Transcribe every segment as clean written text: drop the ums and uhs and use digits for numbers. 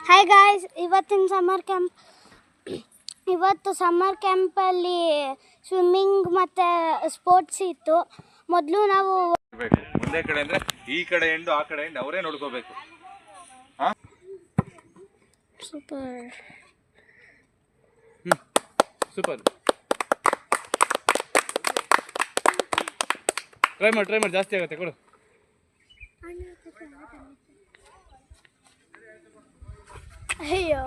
Hi guys, ಇವತ್ತು summer ಕ್ಯಾಂಪಲ್ಲಿ swimming ಮತ್ತು sports ಇತ್ತು. ಮೊದಲು ನಾವು ಮುಂದೆ ಕಡೆ ಅಂದರೆ ಈ ಕಡೆ ಎಂಡು ಆ ಕಡೆ ಎಂಡು ಅವರೇ ನೋಡ್ಕೋಬೇಕು. Super super. ಟ್ರೈ ಮಾಡಿ ಜಾಸ್ತಿ ಆಗುತ್ತೆ ಕೊಡು. ಅಯ್ಯೋ,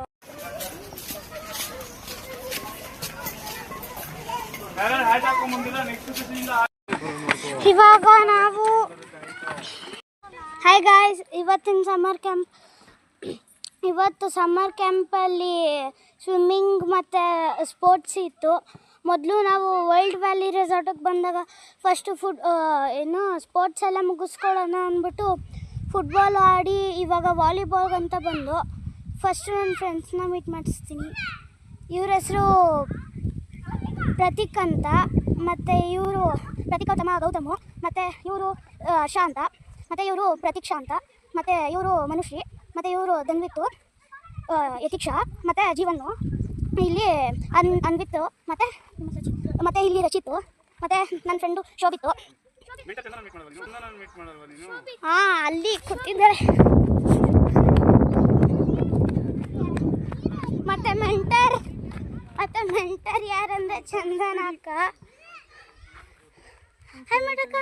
ಇವಾಗ ನಾವು ಹಾಯ್ ಗಾಯ್ಸ್, ಇವತ್ತು ಸಮ್ಮರ್ ಕ್ಯಾಂಪಲ್ಲಿ ಸ್ವಿಮ್ಮಿಂಗ್ ಮತ್ತು ಸ್ಪೋರ್ಟ್ಸ್ ಇತ್ತು. ಮೊದಲು ನಾವು ವರ್ಲ್ಡ್ ವ್ಯಾಲಿ ರೆಸಾರ್ಟಿಗೆ ಬಂದಾಗ ಫಸ್ಟು ಸ್ಪೋರ್ಟ್ಸ್ ಎಲ್ಲ ಮುಗಿಸ್ಕೊಳ್ಳೋಣ ಅಂದ್ಬಿಟ್ಟು ಫುಟ್ಬಾಲ್ ಆಡಿ ಇವಾಗ ವಾಲಿಬಾಲ್ಗಂತ ಬಂದು ಫಸ್ಟು ನನ್ನ ಫ್ರೆಂಡ್ಸ್ನ ಮೀಟ್ ಮಾಡಿಸ್ತೀನಿ. ಇವ್ರ ಹೆಸರು ಪ್ರತೀಕ್ ಅಂತ, ಮತ್ತು ಇವರು ಗೌತಮು, ಮತ್ತು ಇವರು ಶಾಂತ, ಮತ್ತು ಇವರು ಪ್ರತೀಕ್ಷಾ ಅಂತ, ಮತ್ತು ಇವರು ಮನುಶ್ರೀ, ಮತ್ತು ಇವರು ಧನ್ವಿತ್ತು, ಯತೀಕ್ಷಾ, ಮತ್ತು ಜೀವನು, ಇಲ್ಲಿ ಅನ್ವಿತ್ತು, ಮತ್ತು ಇಲ್ಲಿ ರಚಿತ್ತು, ಮತ್ತು ನನ್ನ ಫ್ರೆಂಡು ಶೋಭಿತ್ತು. ಹಾಂ, ಅಲ್ಲಿ ಕೂತಿದ್ದಾರೆ. ಮತ್ತು ಮೆಂಟರ್ ಯಾರಂದರೆ ಚಂದನ ಅಕ್ಕ. ಹಾಯ್ ಮಾಡಕ್ಕ,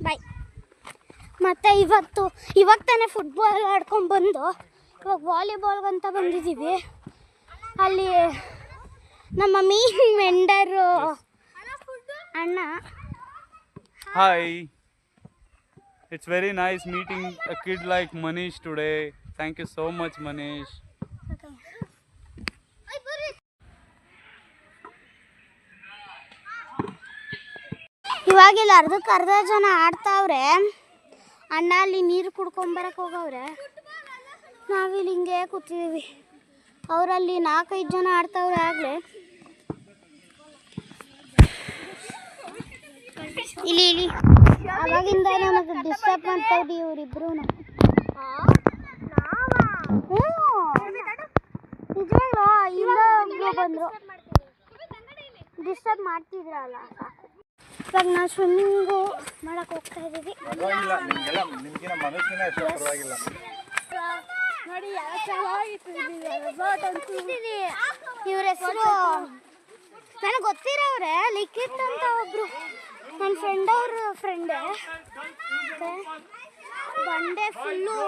ಬಾಯ್. ಮತ್ತು ಇವಾಗ ತಾನೇ ಫುಟ್ಬಾಲ್ ಆಡ್ಕೊಂಡ್ಬಂದು ಇವಾಗ ವಾಲಿಬಾಲ್ಗಂತ ಬಂದಿದ್ದೀವಿ. ಅಲ್ಲಿ ನಮ್ಮ ಮೆಂಡರು ಅಣ್ಣ. Hi, it's very nice meeting a kid like Manish today. Thank you so much, Manish. ಇವಾಗ ಇಲ್ಲಿ ಅರ್ಧ ಜನ ಆಡ್ತಾವ್ರೆ. ಅಣ್ಣ ಅಲ್ಲಿ ನೀರು ಕುಡ್ಕೊಂಬರಕ್ಕೆ ಹೋಗವ್ರೆ. ನಾವಿಲ್ಲಿ ಹಿಂಗೆ ಕೂತಿದ್ದೀವಿ. ಅವರಲ್ಲಿ 4-5 ಜನ ಆಡ್ತಾವ್ರೆ. ಆಗಲೇ ಇಲ್ಲಿ ಅವಾಗಿಂದ ನಮಗೆ ಡಿಸ್ಟರ್ಬ್ ಮಾಡ್ತಾ ಇದ್ದೀವಿ ಇವರಿಬ್ರು. ನಿಜವಾಗ್ಲೂ ಇಲ್ಲ ಬಂದರು ಡಿಸ್ಟರ್ಬ್ ಮಾಡ್ತಿದ್ರಲ್ಲ. ಇವಾಗ ನಾವು ಸ್ವಿಮ್ಮಿಂಗು ಮಾಡಕ್ಕೆ ಹೋಗ್ತಾ ಇದ್ದೀವಿ. ನೋಡಿ ಯಾವ ಚೆನ್ನಾಗಿತ್ತು. ಇವ್ರ ಹೆಸರು ನನಗೆ ಗೊತ್ತಿರೋವ್ರೆ, ಲಿಖಿತ್ ಅಂತ ಒಬ್ರು ನನ್ನ ಫ್ರೆಂಡೇ. ಬಂಡೆ ಫುಲ್ಲು